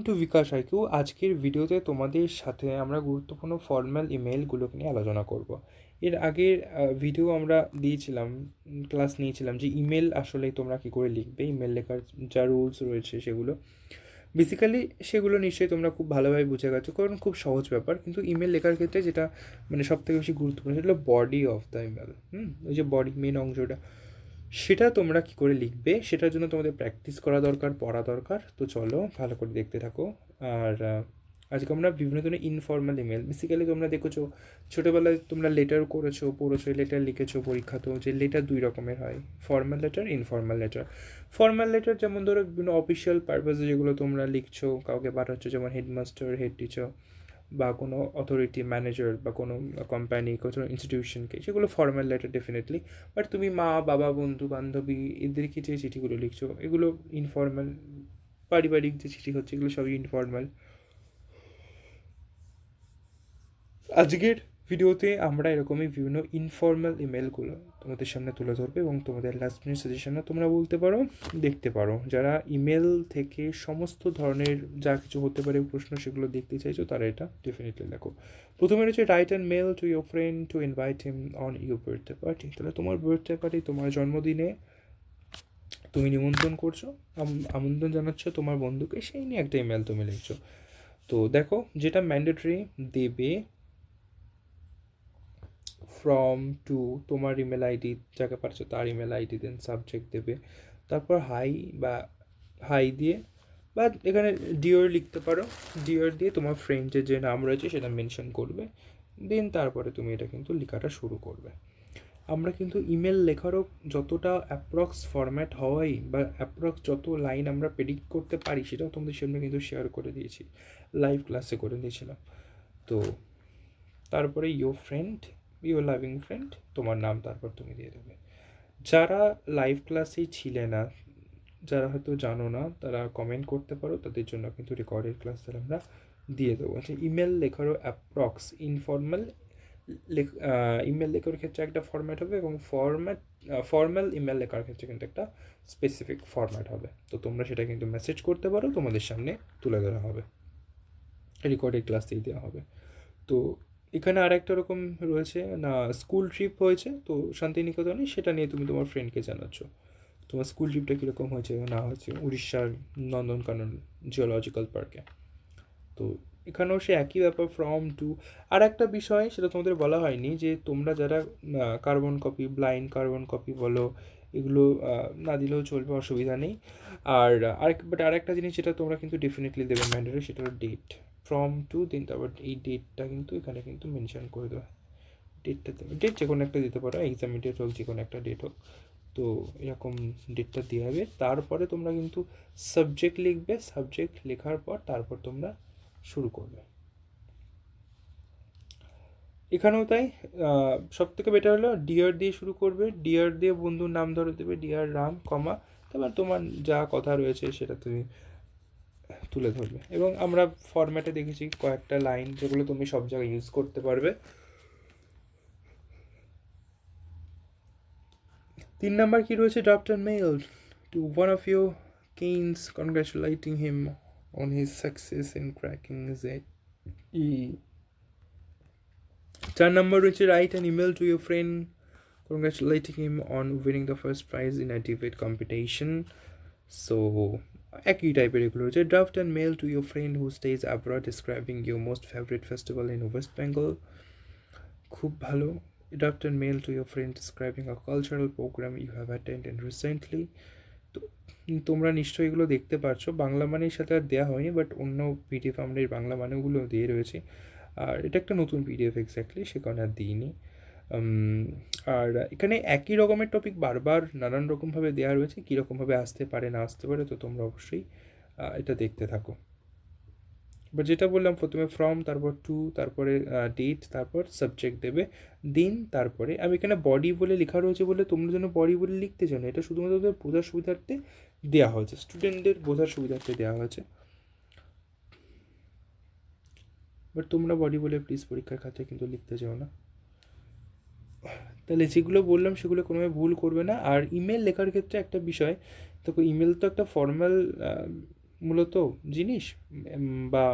Two বিকাশ IQ. আজকের ভিডিওতে তোমাদের সাথে আমরা গুরুত্বপূর্ণ ফর্মাল ইমেলগুলোকে নিয়ে আলোচনা করব। এর আগের ভিডিও আমরা দিয়েছিলাম, ক্লাস নিয়েছিলাম যে ইমেল আসলে তোমরা কী করে লিখবে, ইমেল লেখার যা রুলস রয়েছে সেগুলো বেসিক্যালি সেগুলো নিশ্চয়ই তোমরা খুব ভালোভাবে বুঝে গেছো, কারণ খুব সহজ ব্যাপার। কিন্তু ইমেল লেখার ক্ষেত্রে যেটা মানে সবথেকে বেশি গুরুত্বপূর্ণ সেটা হলো বডি অফ দ্য ইমেল। ওই যে বডি মেন অংশটা, সেটা তোমরা কী করে লিখবে সেটার জন্য তোমাদের প্র্যাকটিস করা দরকার, পড়া দরকার। তো চলো ভালো করে দেখতে থাকো। আর আজকে আমরা বিভিন্ন ধরনের ইনফর্মাল ইমেল, বেসিক্যালি তোমরা দেখেছো ছোটোবেলায় তোমরা লেটার করেছো, পড়েছো, লেটার লিখেছো পরীক্ষাতেও, যে লেটার দুই রকমের হয়, formal letter, informal letter. Formal letter যেমন ধরো বিভিন্ন অফিসিয়াল পারপাসে যেগুলো তোমরা লিখছো, কাউকে পাঠাচ্ছ, যেমন হেডমাস্টার, হেড টিচার বা কোনো অথরিটি, ম্যানেজার বা কোনো কোম্পানি, কোনো ইনস্টিটিউশনকে, সেগুলো ফর্মাল লেটার ডেফিনেটলি। বাট তুমি মা, বাবা, বন্ধু বান্ধবী এদেরকে যে চিঠিগুলো লিখছো এগুলো ইনফর্মাল। পারিবারিক যে চিঠি হচ্ছে এগুলো সবই ইনফর্মাল। আজকের ভিডিওতে আমরা এরকমই বিভিন্ন ইনফর্মাল ইমেলগুলো তোমাদের সামনে তুলে ধরবে এবং তোমাদের লাস্ট মিনিট সাজেশনও তোমরা বলতে পারো, দেখতে পারো। যারা ইমেল থেকে সমস্ত ধরনের যা কিছু হতে পারে প্রশ্ন সেগুলো দেখতে চাইছো তারা এটা ডেফিনেটলি দেখো। প্রথমে রয়েছে write and mail to your friend to invite him on your birthday party. তাহলে তোমার বার্থডে পার্টি, তোমার জন্মদিনে তুমি নিমন্ত্রণ করছো, আমন্ত্রণ জানাচ্ছ তোমার বন্ধুকে, সেই নিয়ে একটা ইমেল তুমি লিখছো। তো দেখো, যেটা ম্যান্ডেটরি দেবে ফ্রম টু তোমার ইমেল আইডি, যাকে পারছো তার ইমেল আইডি, দেন সাবজেক্ট দেবে, তারপর হাই বা হাই দিয়ে, বা এখানে ডিওর লিখতে পারো, ডিওর দিয়ে তোমার ফ্রেন্ডের যে নাম রয়েছে সেটা মেনশন করবে, দেন তারপরে তুমি এটা কিন্তু লেখাটা শুরু করবে। আমরা কিন্তু ইমেল লেখারও যতটা অ্যাপ্রক্স ফরম্যাট হওয়াই বা অ্যাপ্রক্স যত লাইন আমরা প্রেডিক্ট করতে পারি সেটাও তোমাদের সামনে কিন্তু শেয়ার করে দিয়েছি, লাইভ ক্লাসে করে দিয়েছিলাম। তো তারপরে your friend, your loving friend, তোমার নাম, তারপর তুমি দিয়ে দেবে। যারা লাইভ ক্লাসেই ছিলে না, যারা হয়তো জানো না, তারা কমেন্ট করতে পারো, তাদের জন্য কিন্তু রেকর্ডেড ক্লাস তাহলে আমরা দিয়ে দেবো। আচ্ছা, ইমেল লেখারও অ্যাপ্রক্স ইনফর্মাল ইমেল লেখার ক্ষেত্রে একটা ফরম্যাট হবে এবং ফর্মাল ইমেল লেখার ক্ষেত্রে কিন্তু একটা স্পেসিফিক ফরম্যাট হবে। তো তোমরা সেটা কিন্তু মেসেজ করতে পারো, তোমাদের সামনে তুলে ধরা হবে, রেকর্ডেড ক্লাসেই দেওয়া হবে। তো এখানে আর একটা রকম রয়েছে না, স্কুল ট্রিপ হয়েছে তো শান্তিনিকেতনে, সেটা নিয়ে তুমি তোমার ফ্রেন্ডকে জানাচ্ছ তোমার স্কুল ট্রিপটা কীরকম হয়েছে না হয়েছে উড়িষ্যার নন্দনকানন জিওলজিক্যাল পার্কে। তো এখানেও সে একই ব্যাপার, ফ্রম টু। আর একটা বিষয় সেটা তোমাদের বলা হয়নি, যে তোমরা যারা carbon copy, blind carbon copy বলো, এগুলো না দিলেও চলবে, অসুবিধা নেই। আর আরেকটা জিনিস যেটা তোমরা কিন্তু ডেফিনেটলি দেবে ম্যান্ডেটরি, সেটা হলো ডেট। ফ্রম টু দিন, তারপর এই ডেটটা কিন্তু এখানে কিন্তু মেনশন করে দেওয়া, ডেটটা দেবে, ডেট যে কোনো একটা দিতে পারো, এক্সাম ডেট হোক, যে কোনো একটা ডেট হোক। তো এরকম ডেটটা দেওয়া হবে। তারপরে তোমরা কিন্তু সাবজেক্ট লিখবে, সাবজেক্ট লেখার পর তারপর তোমরা শুরু করবে। এখানেও তাই, সব থেকে বেটার হলো ডিয়ার দিয়ে শুরু করবে, ডিয়ার দিয়ে বন্ধুর নাম ধরে দেবে, ডিয়ার রাম, কমা, তারপর তোমার যা কথা রয়েছে সেটা তুমি তুলে ধরবে। এবং আমরা ফরম্যাটে দেখেছি কয়েকটা লাইন যেগুলো তুমি সব জায়গায় ইউজ করতে পারবে। 3 নম্বর কি রয়েছে, draft and mail to one of your kins congratulating him on his success in cracking J E. 4 নম্বর রয়েছে write an email to your friend congratulating him on winning the first prize in a debate competition. So একই টাইপের এগুলো রয়েছে। Draft and mail to your friend who stays abroad describing your most favourite festival in West Bengal, খুব ভালো। Draft and mail to your friend describing a cultural programme you have attended recently. তো তোমরা নিশ্চয়ই এগুলো দেখতে পাচ্ছ, বাংলা মানের সাথে আর দেওয়া হয়নি, বাট অন্য পিডিএফ আমরা এই বাংলা মানেগুলো দিয়ে রয়েছে। আর এটা একটা নতুন পিডিএফ এক্স্যাক্টলি, সে কারণে আর দিইনি। আর এখানে একই রকমের টপিক বারবার নানান রকমভাবে দেওয়া রয়েছে, কীরকমভাবে আসতে পারে না আসতে পারে, তো তোমরা অবশ্যই এটা দেখতে থাকো। বাট যেটা বললাম, প্রথমে ফ্রম, তারপর টু, তারপরে ডেট, তারপর সাবজেক্ট দেবে, দিন, তারপরে আমি এখানে বডি বলে লেখা রয়েছে বলে তোমরা যেন বডি বলে লিখতে চাও না, এটা শুধুমাত্র তোদের বোঝার সুবিধার্থে দেওয়া হয়েছে, স্টুডেন্টদের বোঝার সুবিধার্থে দেওয়া হয়েছে। বাট তোমরা বডি বলে প্লিজ পরীক্ষার খাতায় কিন্তু লিখতে চাও না। তাহলে যেগুলো বললাম সেগুলো কোনোভাবে ভুল করবে না। আর ইমেল লেখার ক্ষেত্রে একটা বিষয়, দেখো ইমেল তো একটা ফর্মাল মূলত জিনিস, বা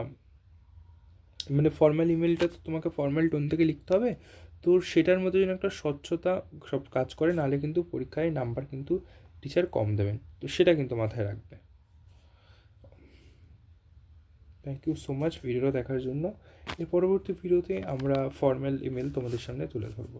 মানে ফর্মাল ইমেলটা তো তোমাকে ফর্মাল টোন থেকে লিখতে হবে, তো সেটার মধ্যে যেন একটা স্বচ্ছতা সব কাজ করে, নাহলে কিন্তু পরীক্ষায় নাম্বার কিন্তু টিচার কম দেবেন, তো সেটা কিন্তু মাথায় রাখবে। থ্যাংক ইউ সো মাচ ভিডিওটা দেখার জন্য। এর পরবর্তী ভিডিওতে আমরা ফর্মাল ইমেল তোমাদের সামনে তুলে ধরবো।